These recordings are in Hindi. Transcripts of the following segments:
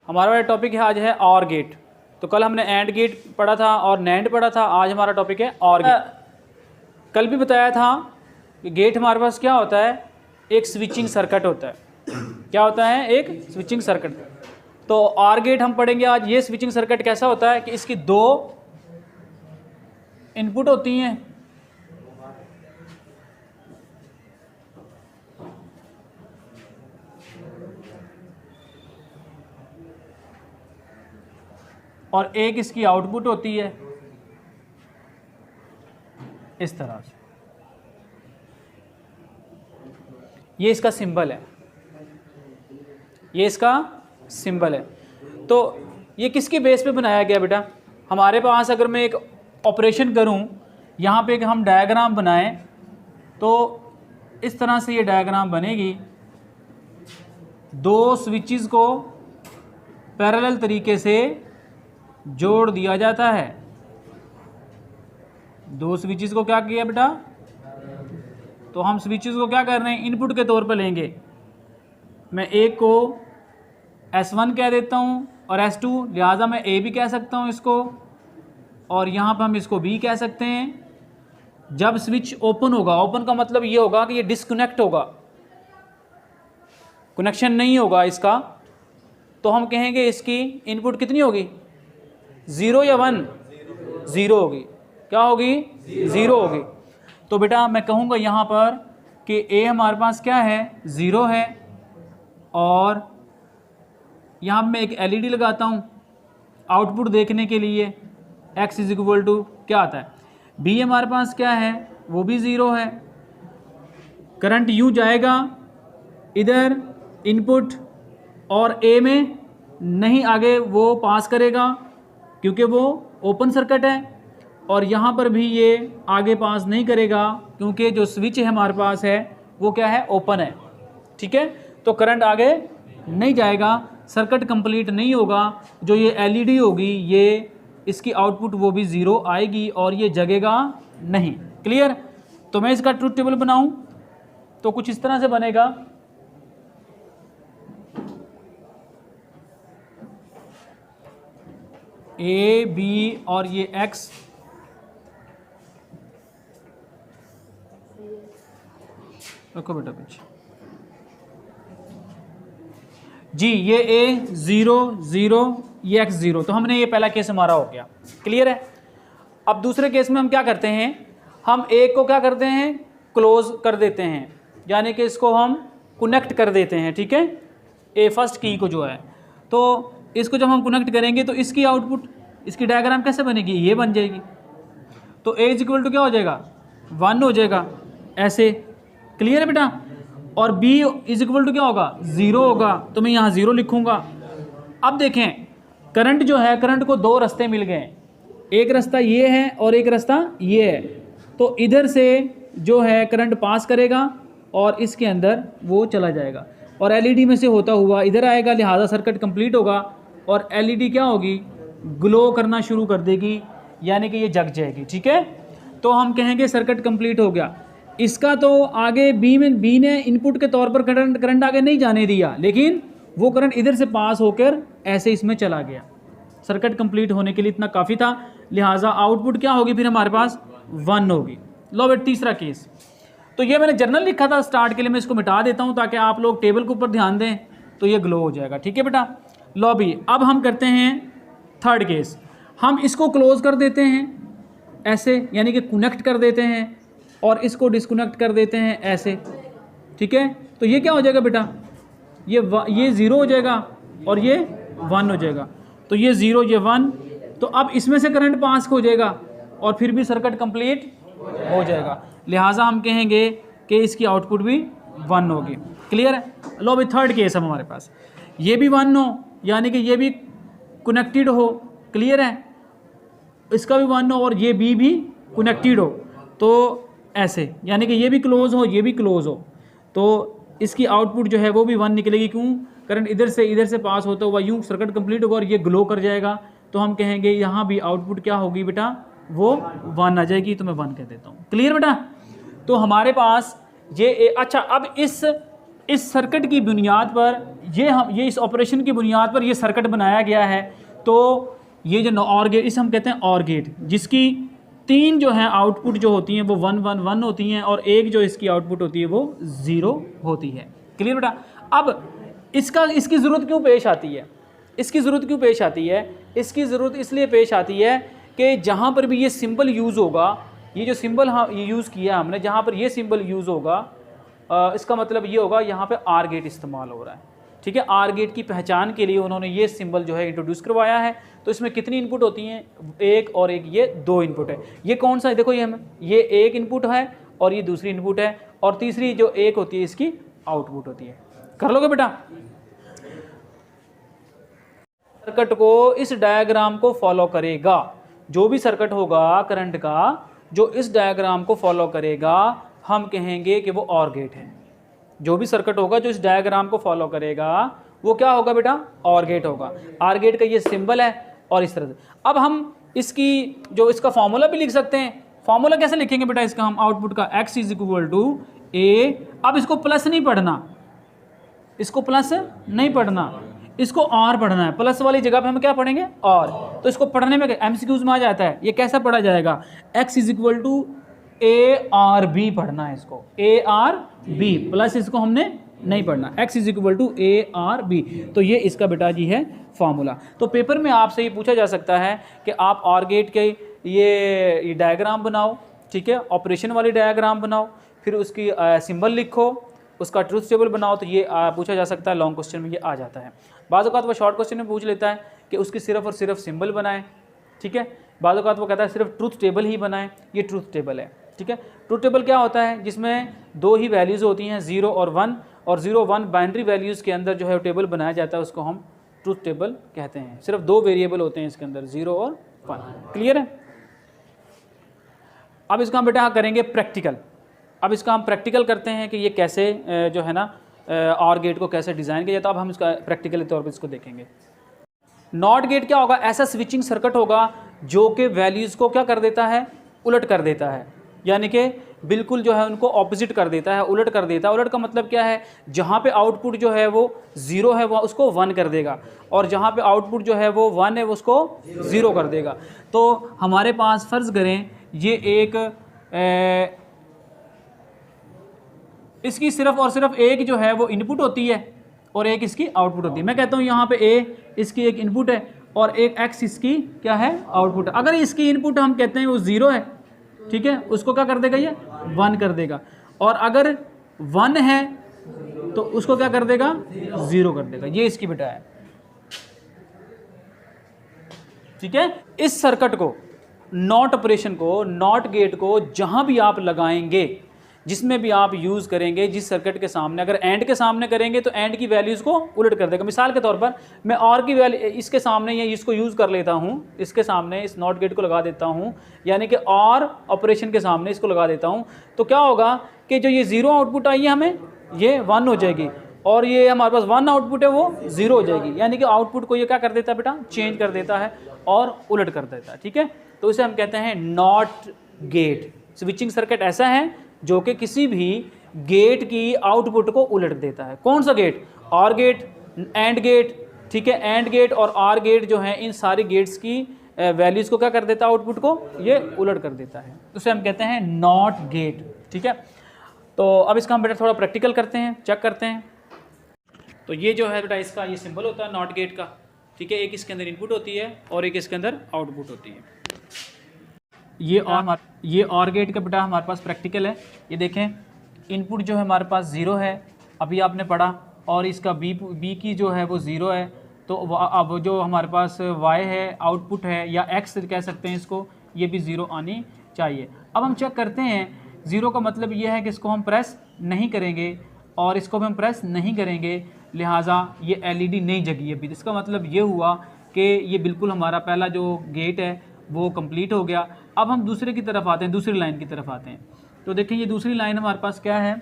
हमारा वाला टॉपिक है आज है और गेट। तो कल हमने एंड गेट पढ़ा था और नैंड पढ़ा था, आज हमारा टॉपिक है और गेट। कल भी बताया था कि गेट हमारे पास क्या होता है, एक स्विचिंग सर्किट होता है। क्या होता है? एक स्विचिंग सर्किट। तो और गेट हम पढ़ेंगे आज। ये स्विचिंग सर्किट कैसा होता है कि इसकी दो इनपुट होती हैं, और एक इसकी आउटपुट होती है इस तरह से। ये इसका सिंबल है, ये इसका सिंबल है। तो ये किसके बेस पे बनाया गया बेटा? हमारे पास अगर मैं एक ऑपरेशन करूं, यहाँ पे एक हम डायग्राम बनाएं तो इस तरह से ये डायग्राम बनेगी। दो स्विचेस को पैरेलल तरीके से जोड़ दिया जाता है। दो स्विचेस को क्या किया बेटा? तो हम स्विचेस को क्या कर रहे हैं, इनपुट के तौर पर लेंगे। मैं एक को S1 कह देता हूँ और S2, लिहाजा मैं A भी कह सकता हूँ इसको, और यहाँ पर हम इसको B कह सकते हैं। जब स्विच ओपन होगा, ओपन का मतलब ये होगा कि ये डिस्कनेक्ट होगा, कनेक्शन नहीं होगा इसका, तो हम कहेंगे इसकी इनपुट कितनी होगी? 0 या 1? 0 होगी। क्या होगी? 0 होगी। तो बेटा मैं कहूँगा यहाँ पर कि A हमारे पास क्या है? 0 है, और यहाँ मैं एक LED लगाता हूँ आउटपुट देखने के लिए। X = क्या आता है? B हमारे पास क्या है? वो भी 0 है। करंट यूँ जाएगा इधर इनपुट, और A में नहीं आगे वो पास करेगा क्योंकि वो ओपन सर्किट है, और यहाँ पर भी ये आगे पास नहीं करेगा क्योंकि जो स्विच है हमारे पास है वो क्या है? ओपन है। ठीक है, तो करंट आगे नहीं जाएगा, सर्किट कंप्लीट नहीं होगा। जो ये LED होगी, ये इसकी आउटपुट वो भी 0 आएगी और ये जगेगा नहीं। क्लियर? तो मैं इसका ट्रुथ टेबल बनाऊं तो कुछ इस तरह से बनेगा। A, B और ये X, रखो बेटा पीछे जी। ये A 0 0, ये X 0। तो हमने ये पहला केस हमारा हो गया। क्लियर है? अब दूसरे केस में हम क्या करते हैं, हम A को क्या करते हैं? क्लोज कर देते हैं, यानी कि इसको हम कनेक्ट कर देते हैं। ठीक है, A फर्स्ट की को जो है, तो इसको जब हम कनेक्ट करेंगे तो इसकी आउटपुट, इसकी डायग्राम कैसे बनेगी? ये बन जाएगी। तो A = क्या हो जाएगा? 1 हो जाएगा ऐसे। क्लियर है बेटा? और B = क्या होगा? 0 होगा। तो मैं यहाँ 0 लिखूँगा। अब देखें, करंट जो है, करंट को दो रास्ते मिल गए। एक रास्ता ये है और एक रास्ता ये है। तो इधर से जो है करंट पास करेगा और इसके अंदर वो चला जाएगा, और LED में से होता हुआ इधर आएगा, लिहाजा सर्किट कंप्लीट होगा और LED क्या होगी? ग्लो करना शुरू कर देगी, यानी कि ये जग जाएगी। ठीक है, तो हम कहेंगे सर्किट कंप्लीट हो गया। इसका तो आगे B ने इनपुट के तौर पर करंट आगे नहीं जाने दिया, लेकिन वो करंट इधर से पास होकर ऐसे इसमें चला गया। सर्किट कंप्लीट होने के लिए इतना काफ़ी था, लिहाजा आउटपुट क्या होगी फिर हमारे पास? 1 होगी। लो बेटा तीसरा केस। तो ये मैंने जर्नल लिखा था स्टार्ट के लिए, मैं इसको मिटा देता हूँ ताकि आप लोग टेबल के ऊपर ध्यान दें, तो ये ग्लो हो जाएगा। ठीक है बेटा? लो भी अब हम करते हैं थर्ड केस। हम इसको क्लोज कर देते हैं ऐसे, यानी कि कनेक्ट कर देते हैं, और इसको डिस्कनेक्ट कर देते हैं ऐसे। ठीक है, तो ये क्या हो जाएगा बेटा? ये 0 हो जाएगा और ये 1 हो जाएगा। तो ये 0, ये 1, तो अब इसमें से करंट पास हो जाएगा और फिर भी सर्किट कंप्लीट हो जाएगा। लिहाजा हम कहेंगे कि इसकी आउटपुट भी 1 होगी। क्लियर है? लो भाई थर्ड केस है हमारे पास, ये भी 1 हो, यानी कि ये भी कनेक्टेड हो। क्लियर है? इसका भी 1 हो और ये B भी कनेक्टेड हो, तो ऐसे, यानी कि ये भी क्लोज हो, ये भी क्लोज हो, तो इसकी आउटपुट जो है वो भी 1 निकलेगी। क्यों? करंट इधर से पास होता हुआ यूँ सर्किट कंप्लीट होगा और ये ग्लो कर जाएगा। तो हम कहेंगे यहाँ भी आउटपुट क्या होगी बेटा? वो 1 आ जाएगी। तो मैं 1 कह देता हूँ। क्लियर बेटा? तो हमारे पास ये अच्छा, अब इस इस सर्किट की बुनियाद पर ये इस ऑपरेशन की बुनियाद पर ये सर्किट बनाया गया है। तो ये जो और गेट, इसे हम कहते हैं और गेट, जिसकी 3 जो हैं आउटपुट जो होती हैं वो 1 1 1 होती हैं और एक जो इसकी आउटपुट होती है वो 0 होती है। क्लियर बेटा? अब इसकी ज़रूरत क्यों पेश आती है? इसकी ज़रूरत क्यों पेश आती है? इसकी ज़रूरत इसलिए पेश आती है कि जहाँ पर भी ये सिंबल यूज़ होगा, ये जो सिंबल ये यूज़ किया हमने, जहाँ पर ये सिंबल यूज़ होगा, इसका मतलब ये होगा यहाँ पे आर गेट इस्तेमाल हो रहा है। ठीक है, आर गेट की पहचान के लिए उन्होंने ये सिंबल जो है इंट्रोड्यूस करवाया है। तो इसमें कितनी इनपुट होती हैं? एक और एक, ये 2 इनपुट है। ये कौन सा है? देखो ये एक इनपुट है और ये दूसरी इनपुट है, और तीसरी जो एक होती है इसकी आउटपुट होती है। कर लोगे बेटा? सर्किट को इस डायग्राम को फॉलो करेगा, जो भी सर्किट होगा करंट का, जो इस डायग्राम को फॉलो करेगा, हम कहेंगे कि वो और गेट है। जो भी सर्किट होगा जो इस डायग्राम को फॉलो करेगा वो क्या होगा बेटा? और गेट होगा। आर गेट का ये सिंबल है और इस तरह से। अब हम इसका फॉर्मूला भी लिख सकते हैं। फॉर्मूला कैसे लिखेंगे बेटा इसका? हम आउटपुट का x = a। अब इसको प्लस नहीं पढ़ना, इसको प्लस नहीं पढ़ना, इसको और पढ़ना है। प्लस वाली जगह पे हम क्या पढ़ेंगे? और। तो इसको पढ़ने में MCQs में आ जाता है। ये कैसा पढ़ा जाएगा? x = a r b पढ़ना है इसको, a r b, प्लस इसको हमने नहीं पढ़ना, x = a r b। तो ये इसका बेटा जी है फार्मूला। तो पेपर में आपसे ये पूछा जा सकता है कि आप और गेट के ये डायग्राम बनाओ, ठीक है, ऑपरेशन वाली डायग्राम बनाओ, फिर उसकी सिंबल लिखो, उसका ट्रूथ टेबल बनाओ। तो ये पूछा जा सकता है, लॉन्ग क्वेश्चन में ये आ जाता है। बाज़ औक़ात वो शॉर्ट क्वेश्चन में पूछ लेता है कि उसकी सिर्फ और सिर्फ सिंबल बनाएं, ठीक है। बाज़ औक़ात वो कहता है सिर्फ ट्रूथ टेबल ही बनाएं। ये ट्रूथ टेबल है, ठीक है। ट्रूथ टेबल क्या होता है? जिसमें 2 ही वैल्यूज़ होती हैं, 0 और 1, और 0 1 बाइनरी वैल्यूज़ के अंदर जो है टेबल बनाया जाता है, उसको हम ट्रूथ टेबल कहते हैं। सिर्फ 2 वेरिएबल होते हैं इसके अंदर, 0 और 1। क्लियर है? अब इसका हम बेटा करेंगे प्रैक्टिकल। अब इसका हम प्रैक्टिकल करते हैं कि ये कैसे जो है ना और गेट को कैसे डिज़ाइन किया जाता है। अब हम इसका प्रैक्टिकल तौर पर इसको देखेंगे। नॉट गेट क्या होगा? ऐसा स्विचिंग सर्किट होगा जो कि वैल्यूज़ को क्या कर देता है? उलट कर देता है, यानी कि बिल्कुल जो है उनको ऑपोजिट कर देता है, उलट कर देता है। उलट का मतलब क्या है? जहाँ पे आउटपुट जो है वो 0 है वो उसको 1 कर देगा, और जहाँ पे आउटपुट जो है वो 1 है वो उसको 0 कर देगा। तो हमारे पास फ़र्ज़ करें ये एक इसकी सिर्फ और सिर्फ एक जो है वो इनपुट होती है और एक इसकी आउटपुट होती है। मैं कहता हूँ यहाँ पे ए इसकी एक इनपुट है और एक x इसकी क्या है? आउटपुट है। अगर इसकी इनपुट हम कहते हैं वो 0 है, ठीक है, उसको क्या कर देगा? ये 1 कर देगा। और अगर 1 है तो उसको क्या कर देगा? 0 कर देगा। ये इसकी बेटा है, ठीक है। इस सर्किट को, नॉट ऑपरेशन को, नॉट गेट को जहां भी आप लगाएंगे, जिसमें भी आप यूज़ करेंगे, जिस सर्किट के सामने, अगर एंड के सामने करेंगे तो एंड की वैल्यूज़ को उलट कर देगा। मिसाल के तौर पर मैं और की वैल्यू इसके सामने या इसको यूज़ कर लेता हूँ, इसके सामने इस नॉट गेट को लगा देता हूँ, यानी कि और ऑपरेशन के सामने इसको लगा देता हूँ, तो क्या होगा कि जो ये 0 आउटपुट आई है हमें ये 1 हो जाएगी, और ये हमारे पास 1 आउटपुट है वो 0 हो जाएगी। यानी कि आउटपुट को ये क्या कर देता है बेटा? चेंज कर देता है और उलट कर देता है, ठीक है। तो इसे हम कहते हैं नॉट गेट। स्विचिंग सर्किट ऐसा है जो कि किसी भी गेट की आउटपुट को उलट देता है। कौन सा गेट? और गेट, एंड गेट, ठीक है। एंड गेट और आर गेट जो हैं, इन सारी गेट्स की वैल्यूज़ को क्या कर देता है? आउटपुट को ये उलट कर देता है। उसे हम कहते हैं नॉट गेट, ठीक है। तो अब इसका हम बेटा थोड़ा प्रैक्टिकल करते हैं, चेक करते हैं। तो ये जो है बेटा इसका ये सिंबल होता है नॉट गेट का, ठीक है। एक इसके अंदर इनपुट होती है और एक इसके अंदर आउटपुट होती है। ये और गेट का बेटा हमारे पास प्रैक्टिकल है। ये देखें, इनपुट जो है हमारे पास 0 है, अभी आपने पढ़ा, और इसका बी की जो है वो 0 है। तो अब जो हमारे पास y है, आउटपुट है, या x कह सकते हैं इसको, ये भी 0 आनी चाहिए। अब हम चेक करते हैं, 0 का मतलब ये है कि इसको हम प्रेस नहीं करेंगे और इसको भी हम प्रेस नहीं करेंगे, लिहाजा ये LED नहीं जगी अभी। इसका मतलब ये हुआ कि ये बिल्कुल हमारा पहला जो गेट है वो कंप्लीट हो गया। अब हम दूसरे की तरफ आते हैं, दूसरी लाइन की तरफ आते हैं। तो देखें ये दूसरी लाइन हमारे पास क्या है?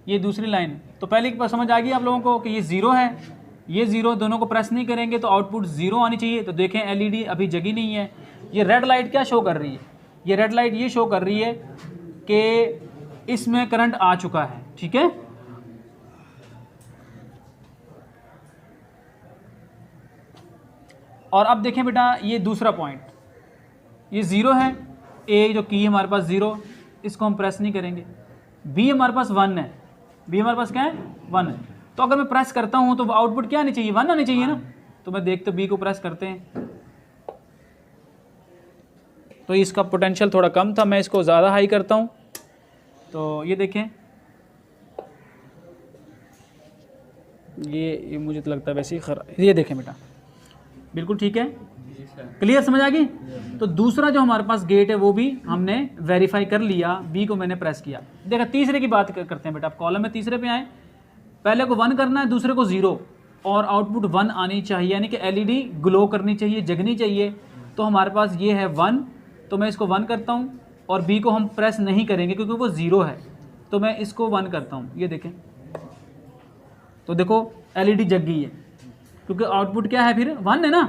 ये दूसरी लाइन, तो पहले एक बार समझ आ गई आप लोगों को कि ये 0 है, ये 0, दोनों को प्रेस नहीं करेंगे तो आउटपुट 0 आनी चाहिए। तो देखें LED अभी जगी नहीं है। ये रेड लाइट क्या शो कर रही है? ये रेड लाइट ये शो कर रही है कि इसमें करंट आ चुका है, ठीक है। और अब देखें बेटा ये दूसरा पॉइंट, ये 0 है, ए जो की है हमारे पास 0, इसको हम प्रेस नहीं करेंगे। बी हमारे पास 1 है, बी हमारे पास क्या है 1 है। तो अगर मैं प्रेस करता हूँ तो आउटपुट क्या आनी चाहिए 1 आनी चाहिए ना। तो मैं देखते बी को प्रेस करते हैं तो इसका पोटेंशियल थोड़ा कम था, मैं इसको ज़्यादा हाई करता हूँ तो ये देखें ये मुझे तो लगता है वैसे ही ये देखें बेटा बिल्कुल ठीक है, क्लियर समझ आ गई। तो दूसरा जो हमारे पास गेट है वो भी हमने वेरीफाई कर लिया, बी को मैंने प्रेस किया। देखा तीसरे की बात करते हैं बेटा, आप कॉलम में तीसरे पे आए, पहले को 1 करना है, दूसरे को 0 और आउटपुट 1 आनी चाहिए, यानी कि एलईडी ग्लो करनी चाहिए, जगनी चाहिए। तो हमारे पास ये है 1, तो मैं इसको 1 करता हूँ और बी को हम प्रेस नहीं करेंगे क्योंकि वो 0 है, तो मैं इसको 1 करता हूँ, ये देखें तो देखो एलईडी जग गई है क्योंकि आउटपुट क्या है फिर 1 है ना।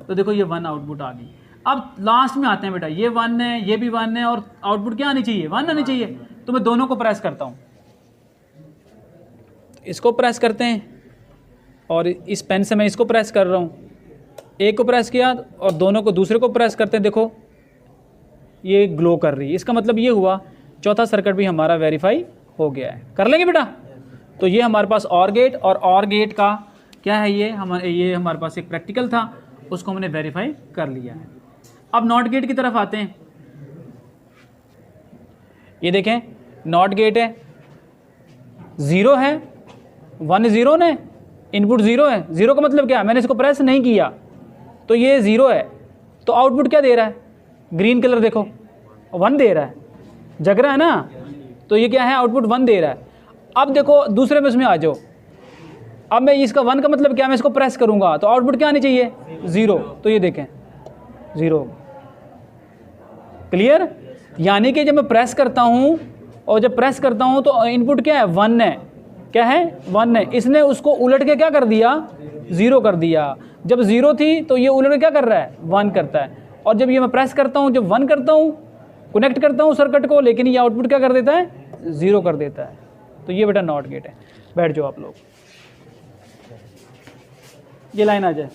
तो देखो ये 1 आउटपुट आ गई। अब लास्ट में आते हैं बेटा, ये 1 है, ये भी 1 है और आउटपुट क्या आनी चाहिए 1 आनी चाहिए। तो मैं दोनों को प्रेस करता हूँ, इसको प्रेस करते हैं और इस पेन से मैं इसको प्रेस कर रहा हूँ, एक को प्रेस किया और दोनों को दूसरे को प्रेस करते हैं, देखो ये ग्लो कर रही है। इसका मतलब ये हुआ चौथा सर्किट भी हमारा वेरीफाई हो गया है। कर लेंगे बेटा। तो ये हमारे पास और गेट, और और गेट का क्या है ये हमारे पास एक प्रैक्टिकल था, उसको हमने वेरीफाई कर लिया है। अब नॉट गेट की तरफ आते हैं। ये देखें नॉट गेट है, 0 है, 1 0 ने इनपुट 0 है। 0 का मतलब क्या है, मैंने इसको प्रेस नहीं किया तो ये 0 है, तो आउटपुट क्या दे रहा है ग्रीन कलर देखो 1 दे रहा है, जग रहा है ना। तो ये क्या है आउटपुट 1 दे रहा है। अब देखो दूसरे में इसमें आ जाओ, अब मैं इसका 1 का मतलब क्या, मैं इसको प्रेस करूंगा तो आउटपुट क्या आनी चाहिए 0, तो ये देखें 0। क्लियर, यानी कि जब मैं प्रेस करता हूं और जब प्रेस करता हूं तो इनपुट क्या है 1 है, क्या है 1 है। इसने उसको उलट के क्या कर दिया 0 कर दिया। जब 0 थी तो ये उलट के क्या कर रहा है 1 करता है, और जब ये मैं प्रेस करता हूं, जब 1 करता हूं, कनेक्ट करता हूं सर्किट को, लेकिन ये आउटपुट क्या कर देता है 0 कर देता है। तो ये बेटा नॉट गेट है। बैठ जाओ आप लोग, ये लाइन आ जाए।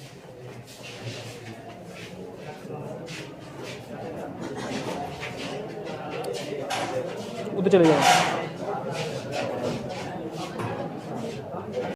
उधर चले जाओ।